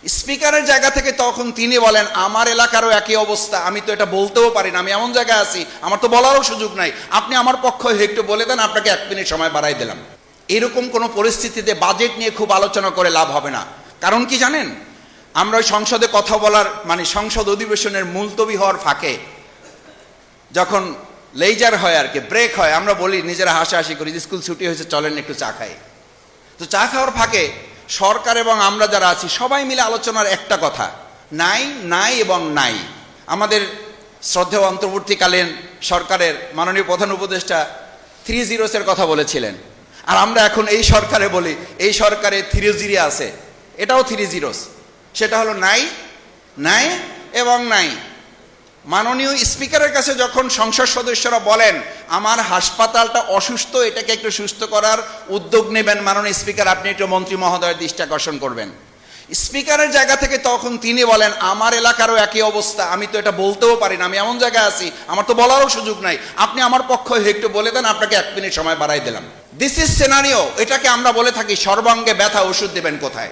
স্পিকারের জায়গা থেকে তখন তিনি বলেন আমার এলাকারও একই অবস্থা, আমি তো এটা বলতেও পারি না, আমি এমন জায়গায় আছি আমার তো বলারও সুযোগ নাই, আপনি আমার পক্ষ হয়ে একটু বলে দেন, আপনাকে 1 মিনিট সময় বাড়াই দিলাম। এরকম কোনো পরিস্থিতিতে বাজেট নিয়ে খুব আলোচনা করে লাভ হবে না। কারণ কি জানেন, আমরা ওই সংসদে কথা বলার সংসদ অধিবেশনের মুলতবি হওয়ার ফাঁকে যখন লেজার হয় আর কি, ব্রেক হয়, আমরা বলি নিজেরা হাসাহাসি করি, স্কুল ছুটি হয়েছে চলেন একটু চা খাই। তো চা খাওয়ার ফাঁকে সরকার এবং আমরা যারা আছি সবাই মিলে আলোচনার একটা কথা, নাই নাই এবং নাই। আমাদের শ্রদ্ধেয় অন্তর্বর্তীকালীন সরকারের মাননীয় প্রধান উপদেষ্টা 3 জিরোসের কথা বলেছিলেন, আর আমরা এখন এই সরকারে বলি এই সরকারে 3 জিরো আছে, এটাও 3 জিরোস। সেটা হলো নাই, নাই এবং নাই। মাননীয় স্পিকারের কাছে যখন সংসদ সদস্যরা বলেন আমার হাসপাতালটা অসুস্থ, এটাকে একটু সুস্থ করার উদ্যোগ নেবেন মাননীয় স্পিকার, আপনি একটু মন্ত্রী মহোদয়ের দৃষ্টি আকর্ষণ করবেন। স্পিকারের জায়গা থেকে তখন তিনি বলেন আমার এলাকারও একই অবস্থা, আমি তো এটা বলতেও পারি না, আমি এমন জায়গায় আছি আমার তো বলারও সুযোগ নাই, আপনি আমার পক্ষ হয়ে একটু বলে দেন, আপনাকে 1 মিনিট সময় বাড়াই দিলাম। This is scenario. এটাকে আমরা বলে থাকি সর্বাঙ্গে ব্যথা, ওষুধ দেবেন কোথায়।